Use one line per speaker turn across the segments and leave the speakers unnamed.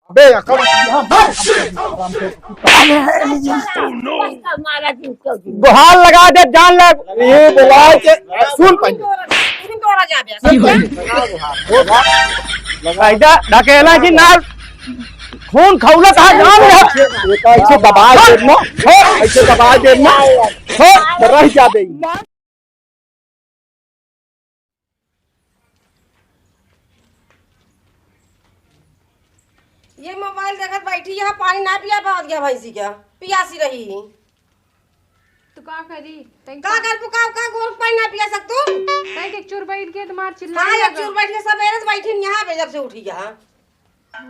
अबे अकड़ गुहार लगा दे जान लग ये बुलाए के सुन पंज लगा ढकेला की नाल खून खौला कहा जान ले ऐसे दबा दे ना हो ऐसे दबा दे ना हो रह जा दे
ये मोबाइल देखत बैठी यहाँ पानी ना पिया बहुत गया भैंसी क्या पियासी रही
तो का करी
का कर तू का गोल पानी ना पिया सक तू
तई के चुर बैठ के तुम्हार चिल्ला
हां एक चूर बैठ के सवेरे से बैठी यहाँ पे जब से उठी यहाँ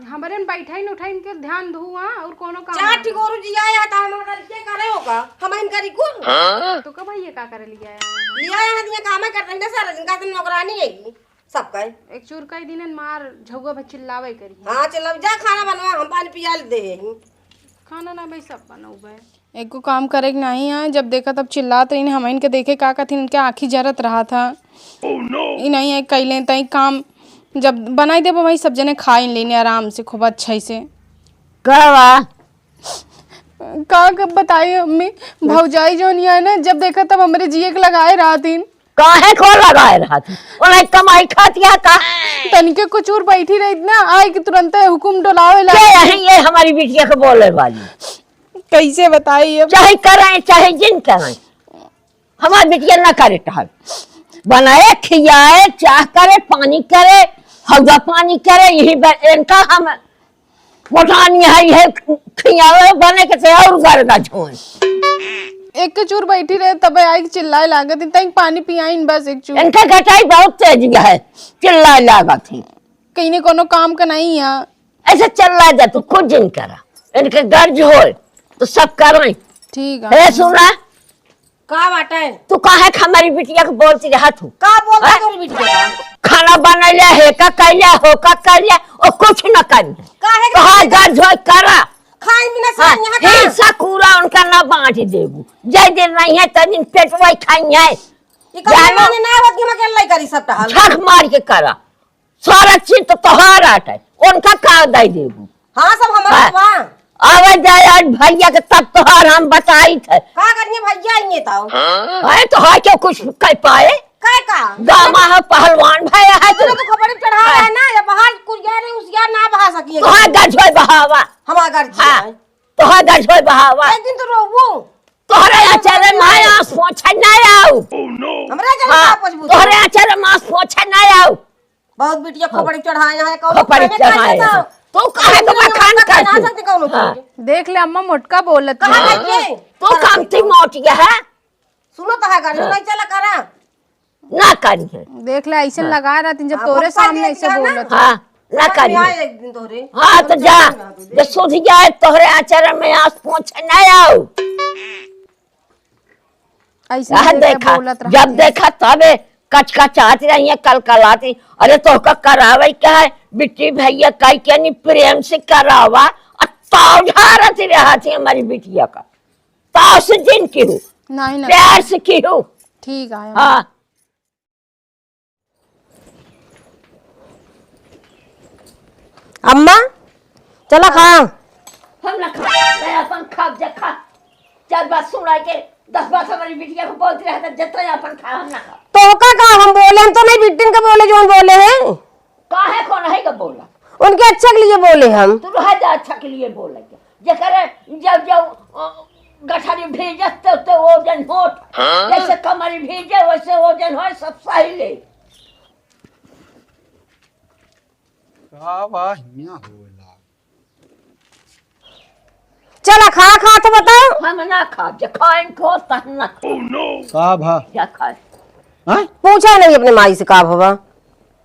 हमरे बैठाइन उठाइन के ध्यान दू हां और कोनो काम
चार ठिकोरू जी आया था हम कर के करे होगा हम इन करी कुल
तो का भैया का करे लिया
यहाँ दिया काम कर रहे सारा दिन का तुम नौकरानी है सबका
एक चूर कई दिन मार झगुआ बच्चे चिल्लावे करी
हां चल जा खाना बनवा हम पानी पिया दे
खाना ना भाई सब बनाऊबे एक को काम करे के नहीं है जब देखा तब चिल्लात रही हम इनके देखे का कथिन इनके आंखी जरत रहा था ई नहीं है कैले तई काम जब बनाई देबो भाई सब जने खाई लेने आराम से खूब अच्छे से का बताइए अम्मी भौजाई जो नहीं है ना जब देखा तब हमरे जिए के लगाए रहा थी
काहे को लगाए रहा थी उन्हें कमाई खातिया का
तनिके कुछ और बैठी रही ना आई कि तुरंत हुकुम डोलावे ला
ये हमारी बिटिया को बोले वाली
कैसे बताइए
चाहे कराए चाहे जिन कराए हमारी बिटिया ना करे टहल बनाए खियाए चाह करे पानी करे हौदा पानी करे यही इनका हम पोटानी है खियावे बने के से और गर्दा झोन
एक के चूर बैठी रहे तब आई चिल्लाए लागत तक पानी पियाइन बस एक चूर
इनका घटाई बहुत तेज है चिल्लाए लागत थी
कहीं ने कोनो काम का नहीं है
ऐसे चिल्ला जा तू खुद जिन करा इनके गर्ज हो तो सब करें
ठीक है
ए सुना
का बात है
तू काहे हमारी बिटिया को बोलती रहा तू
का बोलता तेरी बिटिया
खाना बनैले है का कैला हो का कैला और कुछ न कर
काहे
कहा गर्ज हो करा
खाई बिना से यहाँ का
हिस्सा पूरा उनका ना बांट देबू जय दिन नहीं है तदिन पेटवाई खाई है
ये का ने ना आवत के अकेले करी सब टहल
छक मार के करा सारा चीज तो तोहार आट है उनका का दे देबू
हां सब हमारे बा
आवे जाए आज भैया के तब तोहार हम बताई थे
का करिए भैया आइए ताऊ
है तो है क्यों कुछ कह पाए
काय का
दामा है पहलवान भैया है
तू तो खबर चढ़ा है ना ये बाहर कुरिया नहीं उस यार ना बहा सकिए
तो है गजोय बहावा
हमारा घर जी
हाँ तो है गजोय बहावा
एक दिन तो रोबू
तोहरे आचार्य माया पोछा ना आओ
हमरा जब का पूछबू
तोहरे आचार्य मास पोछा ना आओ
बहुत बिटिया खबर चढ़ाए है कौन
खपड़ी चढ़ाए तू काहे तो बखान कर
ना सकते कौन
देख ले अम्मा मोटका बोलत
कहां गई
तू कामती मोटिया है
सुनो तो है गाड़ी नहीं चला करा
ना करी है
देख ले ऐसे लगा रहा थी जब तोरे सामने ऐसे बोलत
हाँ ना करी
आए एक दिन तोरे
हाँ तो जा जो सुध जाए तोहरे आचार्य में आस पोछा ना आओ
ऐसे
देखा
बोलत रहा
जब देखा तबे कचकचाती रही है कलकलाती अरे तो का करावे क्या है बिट्टी भैया कई के नहीं प्रेम से करावा और ताव झारती रहा थी हमारी बिटिया का ताव से जिन की हूँ
नहीं ना
प्यार से की हूँ
ठीक है
हाँ
अम्मा चला खा
हम ना खा अपन खा जा खा चार बात सुना के 10 बात हमारी बिटिया को बोलती रहता जितना अपन खा हम ना खा
तो का हम बोले हम तो नहीं बिटिन का बोले जो बोले हैं
काहे कौन है का बोला
उनके अच्छा के लिए बोले हम
तू रह जा अच्छा के लिए बोले जे करे जब जब गठारी भेजत तो वजन होत जैसे कमरी भेजे वैसे वजन हो सब सही ले
का बा हिया होला
चला खा खा तो बताओ
हम ना खा जे खाएं को तहन ना
का भा
क्या खाए
हैं
पूछा नहीं अपने माई से का भवा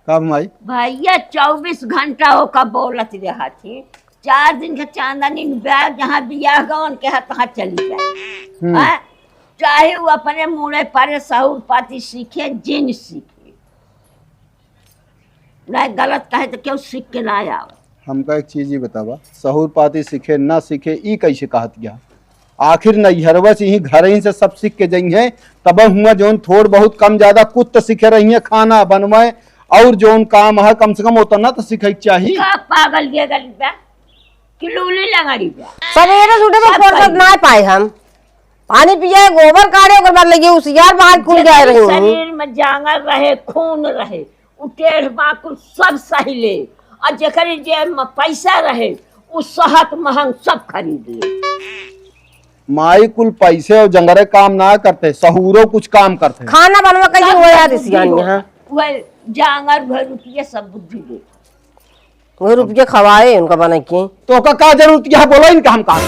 का भाई
भैया 24 घंटा हो का बोलत रहा थी 4 दिन का चांदनी बैग जहाँ बियाह गवन के तहाँ चली जाए हाँ? चाहे वो अपने मुड़े पर सहूर पाती सीखे जिन सीखे नहीं गलत कहे तो क्यों सीख के ना आओ
हमका एक चीज ही बतावा सहूर पाती सीखे ना सीखे ई कैसे कहत गया आखिर नैहरवा से ही घर ही से सब सीख के जाइए तब हुआ जोन थोड़ बहुत कम ज्यादा कुछ तो सीखे रही है खाना बनवाए और जोन काम है कम से कम उतना तो सीखे चाहिए
का पागल ये गली बा किलोली लगाड़ी बा
सवेरे सूटे में फुर्सत ना पाए हम पानी पिए गोबर काढ़े ओकर बाद लगे उसियार बाहर खुल जाए रही हूँ
शरीर में जांगर रहे खून रहे उ टेढ़ बाकुल सब सही ले और जेकर जेब में पैसा रहे उ सहत महंग सब खरीद ले।
माई कुल पैसे और जंगरे काम ना करते, सहूरो कुछ काम करते।
खाना बनवा कैसे हो यार सियान यहाँ
वह जांगर भर रुपये सब बुद्धि दे
वही रुपये खवाए उनका बना के
तो का जरूरत क्या बोलो इनका हम कहा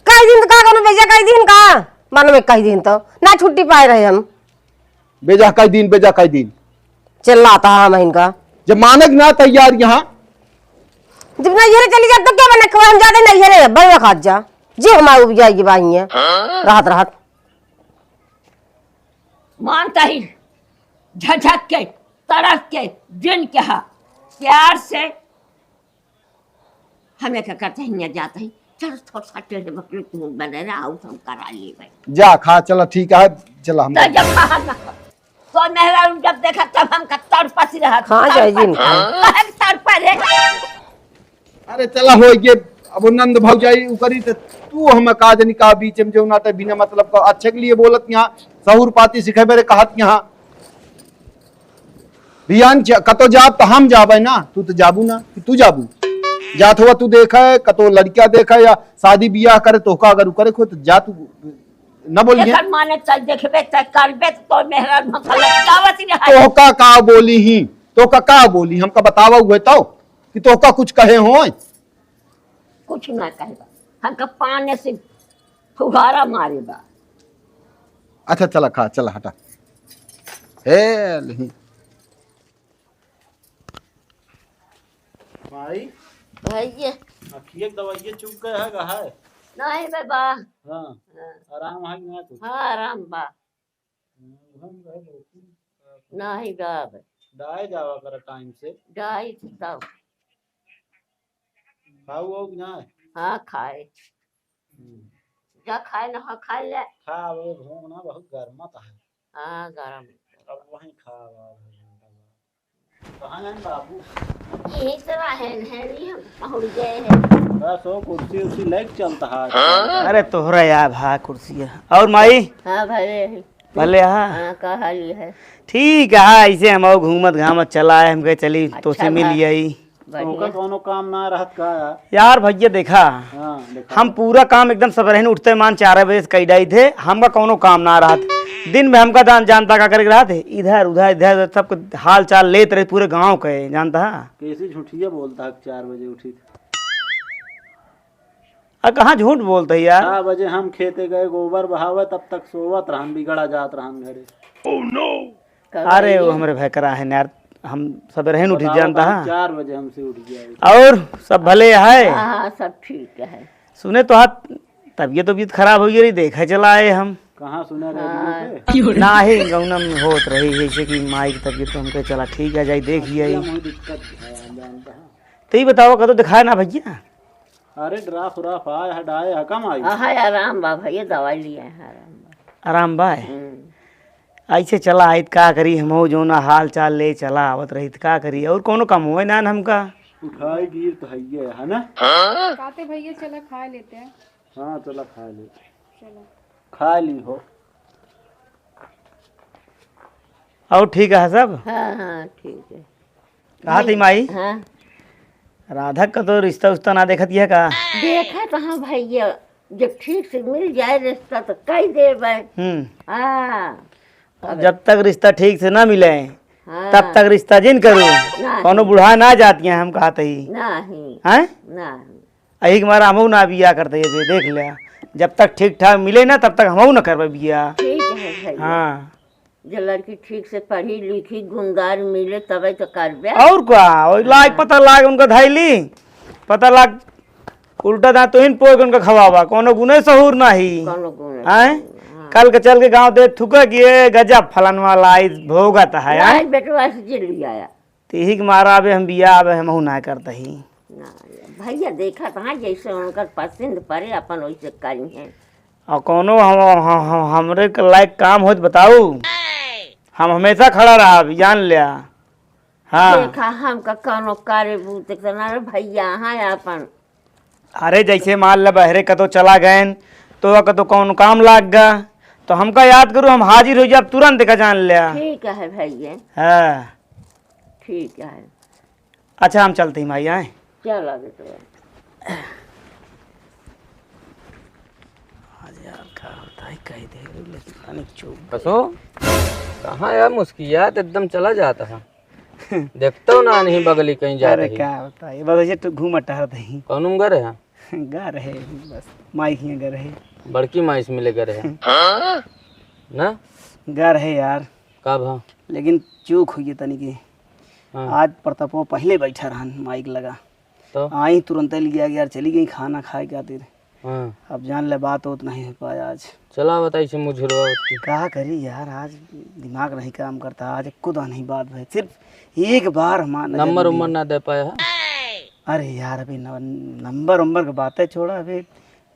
कई दिन का कोनो बेजा कई दिन का मानो कई दिन तो ना छुट्टी पाए रहे हम
बेजा कई दिन
चिल्लाता हम इनका
जब मानक ना तैयार यहाँ
जब नैहरे चली जा तो क्या बने खवा हम जाते नैहरे बड़े खात जा जी हमारे उब जाएगी बाई है राहत राहत
मानता ही झझक के तड़क के दिन के हा प्यार से हमें क्या करते हैं जाते हैं चल थोड़ा सा टेढ़े बकरे तू बने रहा हम करा लिए भाई
जा खा चला ठीक है चला हम
तो जब कहा ना तो मेहरा जब देखा तब हम का तड़पसी रहा
हाँ जाए जी
तड़पा रे
अरे चला हो ये अब नंद भौजाई उकरी तो तू हम काज निका बीच में जो नाटे बिना मतलब का अच्छे के लिए बोलत यहाँ सहूर पाती सिखे मेरे कहत यहाँ बियान कतो जाब तो हम जाबे ना तू तो जाबू ना कि तू जाबू जात हुआ तू देखा है कतो लड़किया देखा है या शादी बियाह करे तो का अगर करे खो तो जा तू न बोलिए
एखन माने चल देखबे त करबे तो मेहरा गावत ही रहा
तो का बोली ही तो का बोली हमका बतावा हुए तो कि तो का कुछ कहे हो
कुछ ना कहेगा हमका पानी से फुहारा मारेगा।
अच्छा चला खा चला हटा हे नहीं
भाई
भैया
अखिए दवाइये चुक गए है का है
नहीं बाबा
हाँ आराम है ना कुछ
हाँ आराम बा
हम गए लोग
नहीं बाब
डाय जावा कर टाइम से
डाई तब
खाऊ हो कि ना
हाँ खाए जा खाए ना हाँ खाए ले
खा वो घूमना बहुत गर्मा था है
हाँ गरम
अब वहीं खा कहाँ हैं बाबू
यही तरह है हम पहुँच गए हैं
बस वो कुर्सी उर्सी लेके चलता है
अरे तोहरा यार भा कुर्सी है और माई
हाँ भले
भले हाँ
हाँ कहा ली है
ठीक है ऐसे हम और घूमत घामत चला है हम कहे चली तो से मिल आई
ओकर कोनो काम ना रहत का
यार भैया देखा
हाँ देखा
हम पूरा काम एकदम सबरहन उठते मान 4 बजे से कई डाई थे हमका कोनो काम ना रहा दिन में हमका जानता का करे रहा थे इधर उधर इधर सबको हाल चाल लेते रहे पूरे गांव के जानता है
कैसी झूठिया बोलता है 4 बजे उठी
कहाँ झूठ बोलते यार
4 बजे हम खेते गए गोबर बहावे तब तक सोवत रहन बिगड़ा जात रहन घरे
अरे वो हमारे भैकरा है यार हम सब रहन उठी जानता है
4 बजे हमसे उठ गया
और सब भले है
हाँ सब ठीक है
सुने तो हाथ तबीयत खराब हो गई देखा चला आए हम
कहाँ सुने रेडियो पे
ना ही गौना में होत रही जैसे कि माई की तबीयत तो हमको चला ठीक है जाई देखिए
दिक्कत है जानता है
तो ही बताओ कदो दिखाए ना भैया
अरे ड्राफ उराफ आए हटाए हकम आई
हाँ आराम बा भैया दवाई लिए हैं आराम बा
आराम बाय ऐसे चला आयत का करी हम जो ना हाल चाल ले चला आवत रही का करी और कोनो काम हुए ना हमका
उठाई गिर तो है ना
कहते भैया चला खा लेते हैं
हाँ चला खा ले खा ली हो
और ठीक है सब
हाँ हाँ ठीक है
कहा थी माई
हाँ
राधा का तो रिश्ता उस्ता ना देखत है का
देखा तो हाँ भैया जब ठीक से मिल जाए रिश्ता तो कई देर बाद हाँ
जब तक रिश्ता ठीक से ना मिले
हाँ
तब तक रिश्ता जिन करो कोनो बुढ़ा ना जाती है हम कहते ही
नहीं
हैं
नहीं
यही हमारा हमऊ ना बिया करते है देख लिया जब तक ठीक ठाक मिले ना तब तक हमऊ ना करबे बिया
ठीक है भैया
हाँ
जो लड़की ठीक से पढ़ी लिखी गुणगार मिले तभी तो करबे
और क्या और लाग पता लाग उनका धैली पता लाग उल्टा दांत तो इन पोग उनका खवावा कोनो गुने सहूर नाही
कोनो गुण
हैं कल के चल के गांव दे थुका कि गजब फलन वाला आई भोगत है
आज बेटवा से जिल आया
तीही के मारा अबे हम बिया अबे हमहू ना करते ही
ना भैया देखा था जैसे उनका पसंद पड़े अपन वैसे करी है
और कोनो हमरे के लायक काम हो बताऊ हम हमेशा खड़ा रहा जान लिया हाँ
देखा हमका कोनो कार्य भूत भैया हाँ अपन
अरे जैसे मान लो बहरे कतो चला गए तो कतो कौन काम लाग गा तो हमका याद करो, हम हाजिर हो जाए तुरंत का जान लिया।
ठीक है भैया,
हाँ
ठीक है।
अच्छा हम चलते ही माई आए।
चलो बेटा।
आज यार क्या होता है कह दे लेकिन पानी चुप।
कसो कहाँ यार मुस्किया तो एकदम चला जाता है। देखता हूँ ना नहीं बगली कहीं जा
अरे
रही।
क्या होता है बस ऐसे तो घूम टहर दही
कौन घर है?
गा रहे बस माई ही गा रहे
बड़की माँ इसमें ले घर है ना?
गा रहे यार
का भा?
लेकिन चूक हुई तनी की।
हाँ।
आज प्रतापो पहले बैठा रहन माइक लगा
तो
आई तुरंत लिया यार चली गई खाना खाए खातिर।
हाँ
अब जान ले बात होत नहीं हो पाया आज।
चला बताइए से मुझुरवा उसकी।
क्या करी यार आज दिमाग नहीं काम करता। आज खुदा नहीं बात भाई सिर्फ एक बार हमारा
नंबर उम्र ना दे पाया है?
अरे यार अभी नंबर उम्बर की बातें छोड़ा, अभी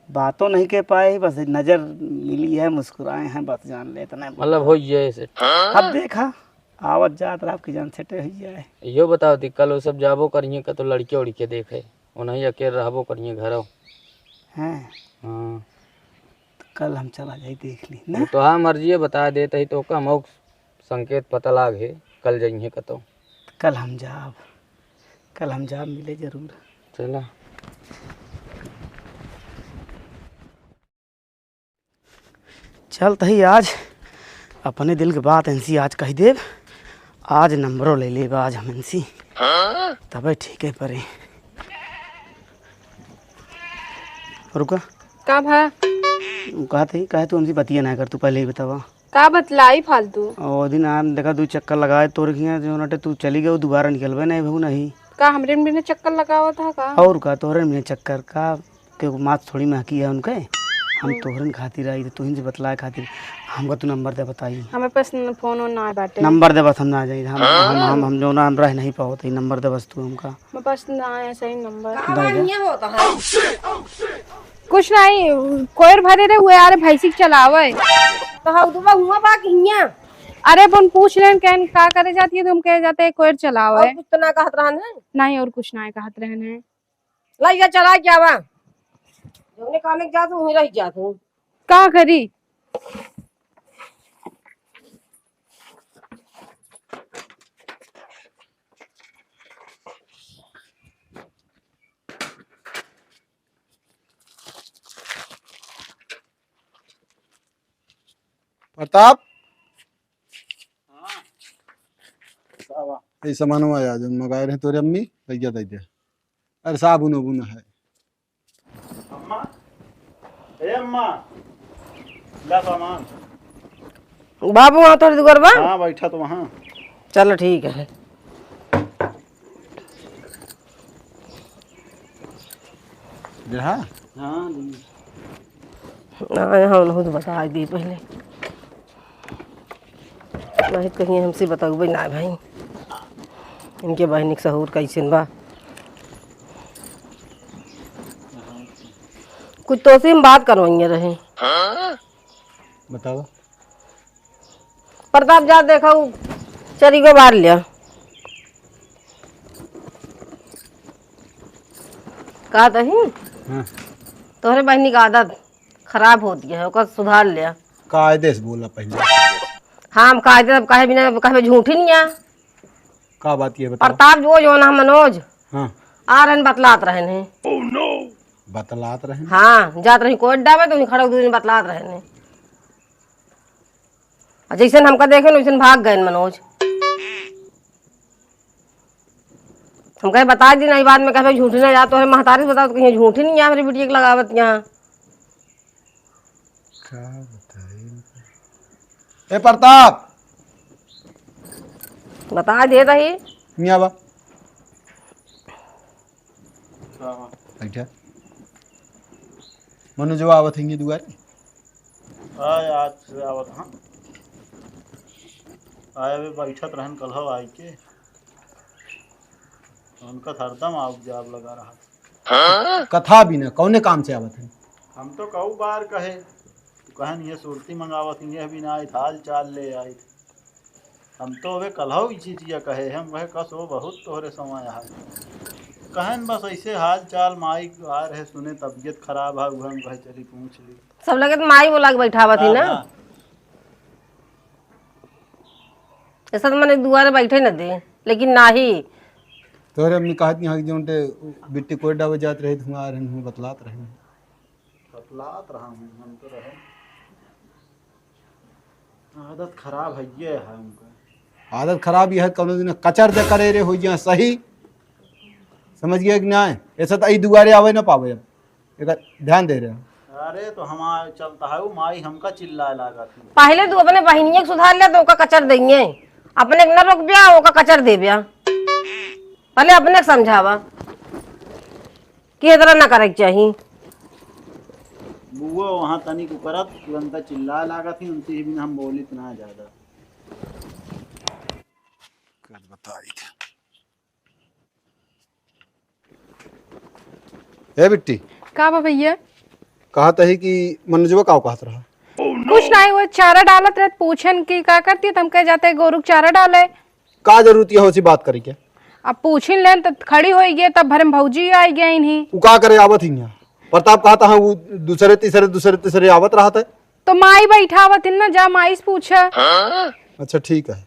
बातों नहीं कह पाए, बस नजर मिली है मुस्कुराए हैं बस जान ले इतना।
मतलब हो जाए से।
अब देखा आवत जात आपकी जान सेटे हो जाए।
यो बताओ थी कल वो सब जाबो करिए का तो लड़के उड़के देखे उन्हें अकेले रहबो करिए घर
हैं।
हाँ
तो कल हम चला जाए देख ली ना।
तो हाँ मर्जी है बता देते ही तो का मौक संकेत पता लाग है कल जाइए का तो।
कल हम जाब मिले जरूर।
चला
चल तही आज अपने दिल की बात इनसी आज कह देव। आज नंबरों ले लेब आज हम इनसी तब ठीक है परे। रुका
का भा
कहे तू हमसे बतिया ना कर, तू पहले ही बतावा।
का बतलाई फालतू।
और दिन आम देखा दू चक्कर लगाए तोड़ खिया जो नटे तू चली गई दोबारा निकलवे नहीं भू नहीं।
का हमरे में चक्कर लगावा था का?
और का तोहरन में चक्कर का के मात थोड़ी महकी है उनके। हम तोहरन खातिर आई तो तुहिन से बतलाए खातिर हमका तू नंबर दे बताई।
हमें पास फोन ना है बाटे।
नंबर दे बस हम ना जाई हम जो ना हम रह नहीं पाओ तो नंबर दे बस तू हमका।
मेरे पास ना है सही नंबर।
होता है
कुछ नहीं कोयर भरे रे हुए यार भैंसी चलावे
तो हाउ दुबा हुआ बा कि हिया
अरे अपन पूछ लेन कहन का करे जाती है तुम कह जाते कोयर चलावे
और कुछ तो ना कहत रहन है
नहीं और कुछ ना कहत रहने।
लाई जा चला क्या बा जोने काम में जात हूं रह जात हूं
का करी
प्रताप ये सामान आया जो मंगाए रहे तोरे अम्मी भैया दे दे। अरे साबुन उबुन है।
अम्मा ए अम्मा ला सामान।
बाबू वहाँ थोड़ी दुगर बा।
हाँ बैठा तो वहाँ।
चलो ठीक है।
जहाँ
हाँ
हाँ उन्होंने तो बता दी पहले नहीं कहीं हमसे बताओ भाई ना भाई इनके बहन के सहूर कैसे बा। कुछ तो से हम बात करवाइए रहे।
बताओ।
प्रताप जा देखा चरी को बाहर लिया कहा तही
हाँ।
तोहरे बहनी का आदत खराब होती है ओकर सुधार लिया।
कायदे से बोला पहले।
हाँ हम कायदे अब कहे बिना कहे झूठी नहीं है।
का बात ये बताओ।
प्रताप जो ना मनोज
हाँ
आ रहे बतलात रहे ने।
बतलात रहे।
हाँ जात रही कोई डाबे तो खड़ा दूर बतलात रहे ने। जैसे हमका देखे वैसे भाग गए मनोज। हम कहे बता दी नहीं बाद में कहे झूठी ना जा तो महतारी से बताओ तो कहीं झूठी नहीं है हमारी बेटी की लगावत यहाँ।
ए प्रताप
बता दे रही
मियाँ बा बैठा मनु जो आवत है दुआरे
आज से आवत। हाँ आया वे बैठत रहन कल हो आई के उनका हरदम आप जाब लगा रहा।
कथा भी ना कौने काम से आवत है।
हम तो कऊ बार कहे तो कहन ये सुरती मंगावत ये भी ना आई हाल चाल ले आई। हम तो वे कल हो चीजिया कहे हम वह कस हो बहुत तोहरे समय है कहन बस ऐसे हाल चाल माई आ रहे सुने तबीयत खराब है उहम कहे चली पूछ ली।
सब लगे तो माई बोला के बैठावा थी ना,
हाँ,
ऐसा तो मैंने दुआरे बैठे न दे, लेकिन नाही
तोरे हमने कहा कि हाँ जो बिट्टी कोई डावे जात रहे धुआं आ रहे हूँ बतलात रहे
बतलात रहा हूँ हम तो रहे। आदत खराब है ये है उनका।
आदत खराब यह है कौन दिन कचर दे करे रे हो जा सही समझ गए कि ना ऐसा तो आई दुआरे आवे ना पावे अब एक ध्यान दे रहे हैं।
अरे तो हमारे चलता है वो माई हमका चिल्लाए लगा थी।
पहले तू अपने बहनिया के सुधार लिया तो ओका कचर देंगे, अपने के न रोक बिया ओका कचर दे बिया। पहले अपने के समझावा कि इतना ना करे के चाहिए।
बुआ वहाँ तनी को करत तुरंत चिल्लाए लगा थी उनसे ही भी हम बोली इतना ज्यादा कर बताई थी।
ए बिट्टी
का बा भैया?
कहा था ही कि मनोजवा का कहत रहा
कुछ नहीं, वो चारा डालत रहे, पूछन की का करती है, हम कह जाते गोरु चारा डाले।
का जरूरत है होसी बात करी के
अब पूछिन लेन तो खड़ी हो गई, तब भरम भौजी आई गई इन्हीं।
वो का करे आवत ही यहाँ प्रताप कहा था हाँ वो दूसरे तीसरे आवत रहा था
तो माई बैठावत ना, जा माई से पूछा।
अच्छा ठीक है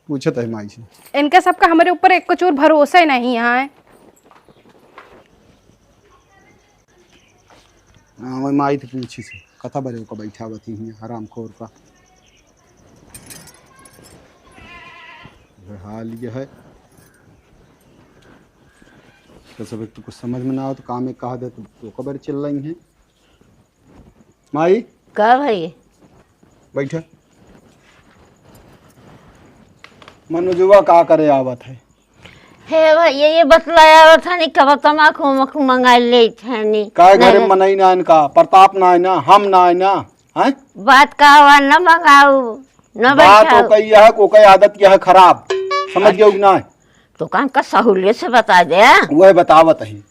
पूछे तो माई से।
इनके सबका हमारे ऊपर एक कुछ और भरोसा ही नहीं यहाँ।
हाँ मैं माई थी पूछी से कथा बरे को बैठावत ही यहाँ हराम खोर का हाल ये है तो सब एक तो कुछ समझ में ना आओ तो काम एक कहा दे तो खबर चल रही है। माई
का भाई
बैठे मनोजुआ का करे आवत है
हे भैया ये बतलाया था नहीं कब तमाकू मकू मंगा ले थानी
काय घरे मनाई ना इनका प्रताप ना है ना हम ना है ना है
बात का हवा न मंगाऊ न
बात
बैठाऊ
तो कई है को कई आदत क्या है खराब समझ गए ना है
तो काम का सहूलियत से बता दे।
वह बतावत है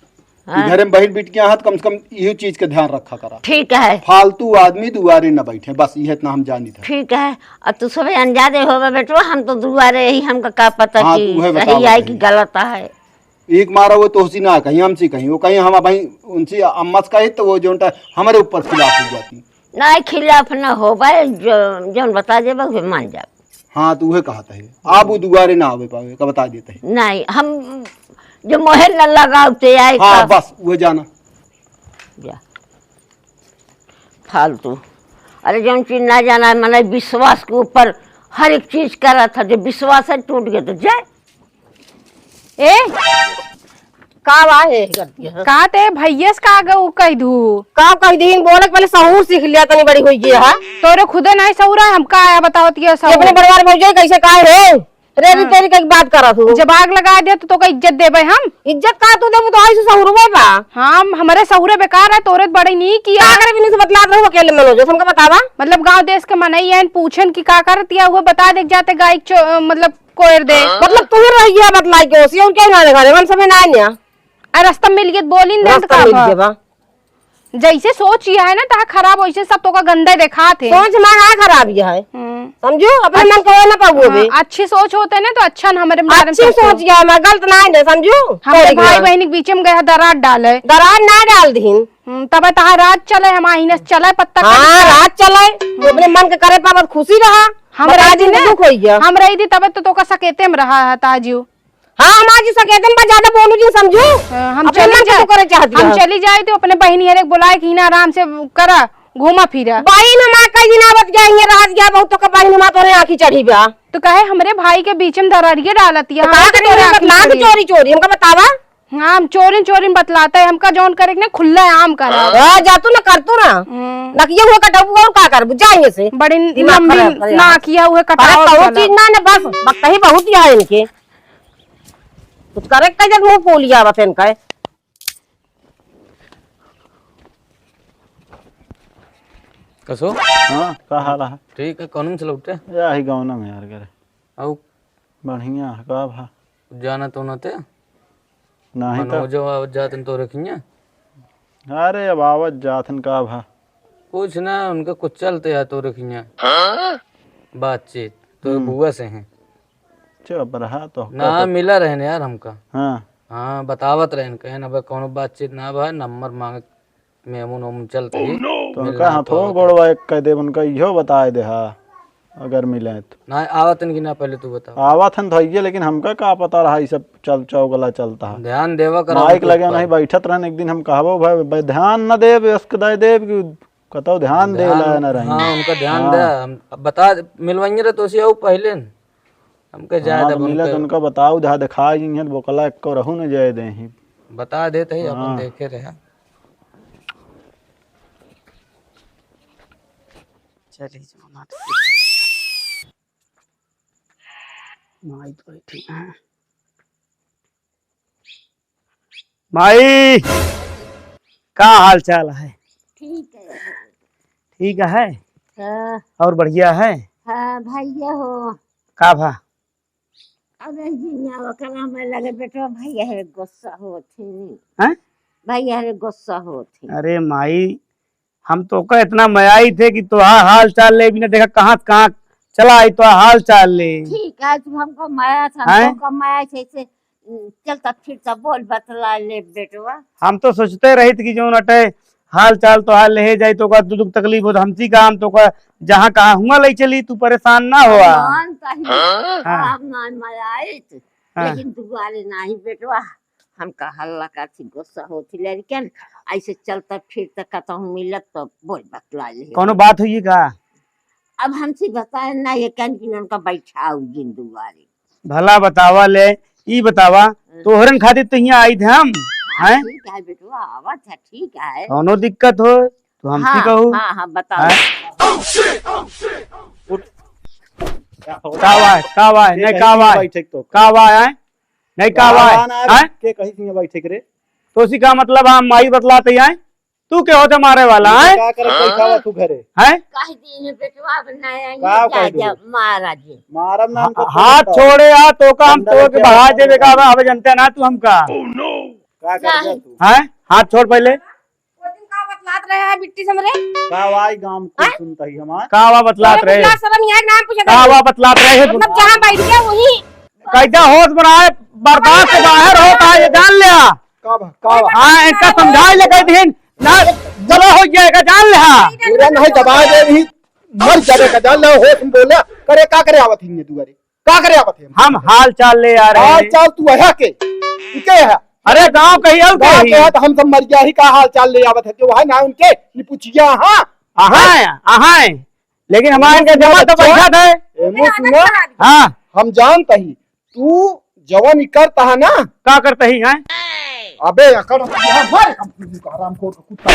हाँ।
घर में बहन बिटिया हाथ कम से कम यही चीज का ध्यान रखा करा।
ठीक है
फालतू आदमी दुआरे न बैठे बस यह इतना हम जानी था।
ठीक है और तू सब अनजाने हो बेटो हम तो दुआरे ही हमका का पता
हाँ,
कि
तू है
सही
बतावत
है
है।
कि गलत है।
एक मारा वो तो ना कहीं हमसे कहीं वो कहीं हम भाई उनसे अम्मा से कही तो वो जो हमारे ऊपर खिलाफ हो जाती।
नहीं खिलाफ न हो भाई जो बता दे वे मान जा।
हाँ तो वह कहता है आप वो दुआरे ना आवे पावे का बता देते है।
नहीं हम जो मोहे न लगाते आए
हाँ बस वो जाना
जा फालतू। अरे जो चीज ना जाना मैंने विश्वास के ऊपर हर एक चीज करा था, जब विश्वास है टूट गया तो जाए।
ए का बा है करती है
का ते भैया से का गऊ कह दू
का कह दीन बोले पहले सहूर सीख लिया तनी बड़ी होई गई है।
तोरे खुदे नहीं सऊरा है, हमका आया बतावत ये
ये
सब
अपने परिवार में जाए कैसे का है रे तेरी की बात करा तू
जब आग लगा दिया तो का इज्जत देबे हम।
इज्जत का तू देबू तो ऐसे सहूर में बा
हाँ हमारे सहुरे बेकार है, तोरे बड़े नहीं किया।
का करे बिनी से बतला रहो अकेले में जो हमका बतावा।
मतलब गांव देश के मनई है पूछन की का करतिया हुआ बता देख जाते गाय मतलब कोयर दे।
मतलब तू ही रही है बतलाई के ओसी उनके ना घरे मन समय ना आया
आ रास्ता मिल गया बोली नहीं तो
रास्ता
का
मिल
बा।
गया बा
जैसे सोच ये है ना ता खराब वैसे सब तो का गंदे देखा थे।
सोच मां खराब ये है समझो अपने मन को ना पाबू अभी
अच्छी सोच होते ना तो अच्छा न हमारे बारे में
अच्छी सोच गया मैं गलत ना है समझो
हमारे भाई बहन के बीच में गया दरार डाले
दरार ना डाल दीन
तब तहा रात चले हम आईने चले पत्ता
हाँ रात चले तो अपने मन के करे पावत खुशी रहा
हम
बता
रही
दी
थी
दुख होई गया
हम रही थी तब तो का सकेते में रहा है ताजू।
हाँ हम आज सकेतन पर ज्यादा बोलू जी समझो
हम
अपने
चली
मन के
जाए
तो करे चाहती
हम
है।
चली जाए तो अपने बहनी हरे बुलाए कि ना आराम से करा घूमा फिरा।
बहन हम कई दिन आवत जाएंगे रात गया बहुत तो का बहन हम तोरे आंखी चढ़ी बा
तो कहे हमरे भाई के बीच में दरारिये डालती है।
कहा के तोरे बतला के चोरी चोरी हमका बतावा।
हाँ हम चोरी चोरी बतलाते है हमका जौन करे ना खुला आम करा
जा तू ना कर तू ना नकिया हुआ कटाऊ और का कर जाएंगे से
बड़ी
दिमाग
लंबी
खराब करे
ना किया हुए
अरे
कटाव
बहुत चीज ना ना बस वक्त ही बहुत ही है इनके कुछ करे का जब मुंह पोलिया बस इनका
कसो
हाँ का हाल है
ठीक है कौन में चला उठे
या ही गाँव में यार करे
औ
बढ़िया का भा
जाना तो न थे
नहीं तो
जो जाते तो रखिए
अरे अब आवत जाथन का भा
कुछ ना उनका कुछ चलते है तो रखिए बातचीत तो बुआ से हैं
चुप रहा तो
ना मिला रहने यार हमका
हाँ
हाँ बतावत रहे कहे अब कोनो बातचीत ना बा नंबर मांग मेमून ओमून चलते ही
तो उनका हाथों गोड़वा एक कह दे उनका इहो बताए दे हा अगर मिले तो
ना आवतन की ना पहले तू बता
आवा थन तो लेकिन हमका का पता रहा ये सब चल चौगला चलता है
ध्यान देवा करो
माइक लगे नहीं बैठत रहन एक दिन हम कहबो भाई ध्यान न देब इसक दे देब कि कतो ध्यान दे ला न रही
हाँ उनका ध्यान दे हम अब बता मिलवाइए रे तो से आओ पहले न। हमके जाए दे
मिले तो उनका बताओ जहाँ दिखाई जिन बोकला एक को रहू न जाए दे ही
बता देते ही अपन देखे रहे
चलिए माई तो बैठी है। माई का हाल चाल है?
ठीक है।
ठीक है
हाँ
और बढ़िया है
हाँ भैया हो
का भा
अरे जिया कला में लगे बेटो भैया है गुस्सा होती
हैं?
भैया है गुस्सा होती।
अरे माई हम तो का इतना मयाई थे कि तुहार हाल चाल ले भी ना देखा कहाँ चला आई तो हाल चाल ले।
ठीक है तुम हमको माया था
हैं?
हमको माया से चलता फिरता बोल बतला ले बेटवा।
हम तो सोचते रही थी कि जो नटे हाल चाल तो हाल ले जाई तो का दुख तकलीफ हो हमसी का हम तो का जहाँ कहाँ हुआ ले चली तू परेशान ना हुआ।
हम ना मायाइत लेकिन दुआरे नहीं बेटवा हमका हल्ला काठी गुस्सा होती लेकिन ऐसे चलता फिरता कहूँ मिलत तो बोल बतला ले।
कोनो बात हुई का?
अब हमसे बताए ना ये कैंटीन उनका बैठा जिन दुआरे
भला बतावा ले ई बतावा तोहरन खातिर तो यहाँ आई थे हम हैं?
ठीक है बेटवा आवाज है ठीक है
कोनो दिक्कत हो तो हमसे कहू।
हाँ हाँ बताओ
कावा है नहीं कावा है कावा है नहीं कावा है
के कहीं से बैठे रे
तो उसी का मतलब हम माई बतलाते हैं तू के होते मारे वाला है
क्या करे बैठावा तू घरे
हैं?
कह दी बेटवा
का
बनाएंगे
कह दो?
महाराज जी
मारम नाम को
हाथ छोड़े आ तो का हम तो के बढ़ा देवे का अब जानते ना तू हमका
का कर तू
हैं? हाथ छोड़ पहले
वो दिन का बतलात रहे है बिट्टी समरे
का वाई गांव को सुनता ही हमार
कावा बतलात रहे
शर्म यहाँ नाम पूछा
कावा बतलात रहे
मतलब जहाँ बैठ गया वही
कैसा होश बनाए बर्दाश्त से बाहर होता है ये जान लिया।
का
हाँ इनका समझाए ले गए दिन ना चलो हो जाएगा जान लिया।
पूरा नहीं दबा दे भी मर जाने का जान लो होश में बोला करे का करे आवत ही दुआरे का करे आवत है
हम हाल चाल ले आ रहे
हाल
हैं।
चाल तू है के है
अरे गांव कही और
गाँव
कही
के है तो हम सब मर गया ही का हाल चाल ले आवत है जो है ना उनके ये पूछिया हाँ
आहा लेकिन हमारे इनका जमा तो बैठा था।
एमो सुनो
हाँ
हम जानता ही तू जवान करता है ना
का करते ही हैं?
अबे अकड़ यहाँ मार हराम खोर का कुत्ता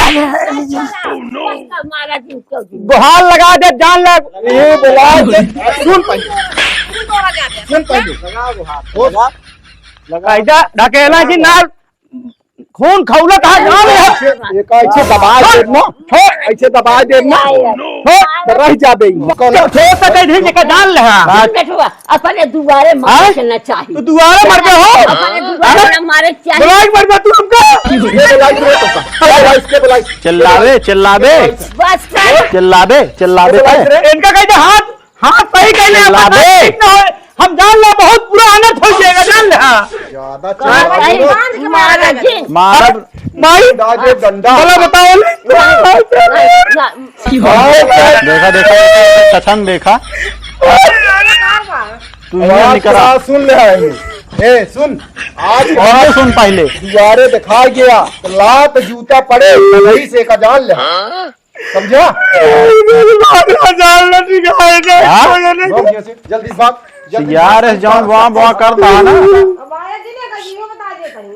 महाराज जी को
गुहार लगा दे जान लग
ये बोला सुन पहले लगा वो हाथ हो
कैसा ढकेला जी नाल खून खौलत है जान ले
एक ऐसे दबा दे ना ऐसे दबा दे ना रह जाबे
छोड़ तो दे दी जगह जान ले
बेटवा अपने दुआरे मारे चलना चाहिए
तू दुआरे मर गए हो
अपने दुआरे मारे चाहिए
बुलाई मर गया तू हमको
ये बुलाई रे इसके बुलाई
चिल्लावे चिल्लावे
बस कर
चिल्लावे इनका कहते हाथ हाथ सही कहले हम जान ले बहुत बुरा अनर्थ हो जाएगा जान ले।
ज्यादा
महाराज जी
मार माई
दादे डंडा
बोला बताओ
देखा देखा कथन देखा तू ये नहीं करा
सुन ले ए सुन आज
और सुन पहले
दुआरे दिखा गया तो लात जूता पड़े वही से का जान ले समझा जल्दी भाग
यार जौन वहाँ वहाँ करता है ना
हमारे जी ने कहीं वो बता दे कहीं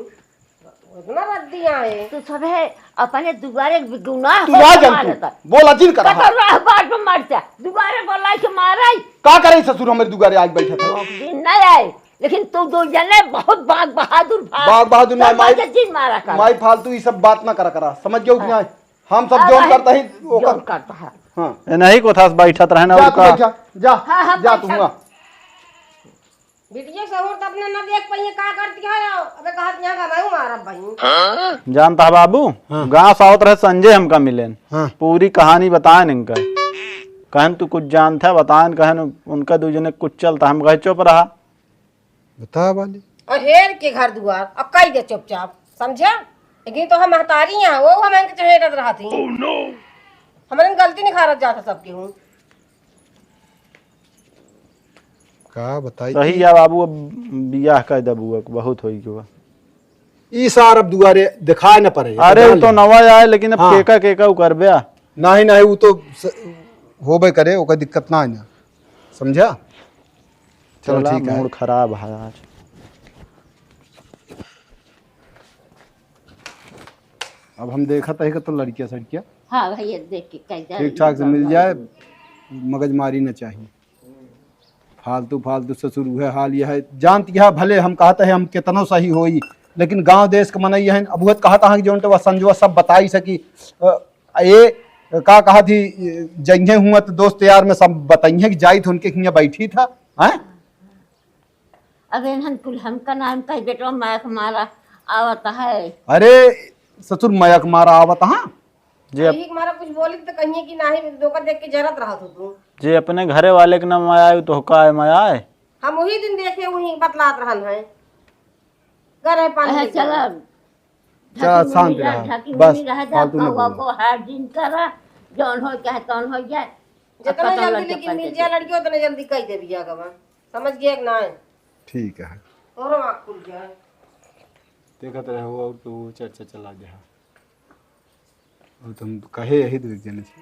इतना रद्दियां है
तू सब है अपने दुआरे गुनाह
तू ना जल तू बोला जिन करा
बार पे मरता दुआरे बोला के मारा
का करे ससुर हमारे दुआरे आज बैठा था
दिन नहीं आए लेकिन तू दो जने बहुत बाग बहादुर
बाग बहादुर ना माई
दिन मारा कर
माई फालतू ये सब बात ना करा समझ गयो कि नहीं हम सब जो करता ही वो
जो करता है
हाँ
नहीं को था बैठत रहना
जा
उनका
तू जा
हाँ,
जा
बैठा।
तू
बिटिया सहूर तो अपने न देख पाइए का करती है अबे कहा यहाँ का मैं मारा भाई
जानता है बाबू गाँव साउथ रहे संजय हमका मिलेन पूरी कहानी बताए इनका कहन तू कुछ जानता है बताए कहन उनका दूजने कुछ चलता हम कहे चुप रहा
बता वाली
और हेर के घर दुआर अब कही दे चुपचाप, समझा? लेकिन तो हम महतारी हैं, वो हम इनके चहेरत रहा थी। हमारे गलती नहीं खारत जाता सबकी हूँ।
का बताई
सही है बाबू, अब बियाह कर दे बुआ को, बहुत होई क्यों।
ई सार अब दुआरे दिखाए न पड़े।
अरे वो तो नवा आए, लेकिन अब
हाँ।
केका उ कर ब्या
नहीं नहीं वो तो होबे करे, ओकर दिक्कत ना है ना, समझा? चलो
चला,
ठीक है।
मूड खराब है आज।
अब हम देखा था कि तो लड़कियां सड़कियां
हाँ भैया देख के कैसा
ठीक ठाक से मिल जाए, मगजमारी न चाहिए। फालतू फालतू ससुर है हाल यह है, जानती है भले हम कहते हैं हम कितनो सही होई, लेकिन गांव देश के मनई है अबुहत कहा था कि जोन तो संजवा सब बताई सकी। ये का कहा थी जंगे हुआ तो दोस्त यार में सब बताइए कि जाई थे उनके यहाँ बैठी था हैं।
अबे हमका नाम कह बेटवा मैक मारा आवता है।
अरे ससुर मयक मारा आवत हाँ
जे
यही हमारा कुछ बोली तो कहिए कि नहीं, धोखा देख के जरत रहा तू तू।
जे अपने घरे वाले के नाम आया तो का है माया है।
हम वही दिन देखे वही बतलात रहन है, घर है पानी
अहे
के
चला
चला शांत रहा, बस फालतू न बोलो।
को हर दिन करा जौन हो चाहे तौन हो जाए।
जितना जल्दी लेकिन मिल जाए लड़की उतना जल्दी कह दे बिया का बा। समझ गए कि ना?
ठीक है,
और आँख खुल जाए।
देखते रहो और तो चर्चा चला गया और तुम कहे यही दो एक जने से।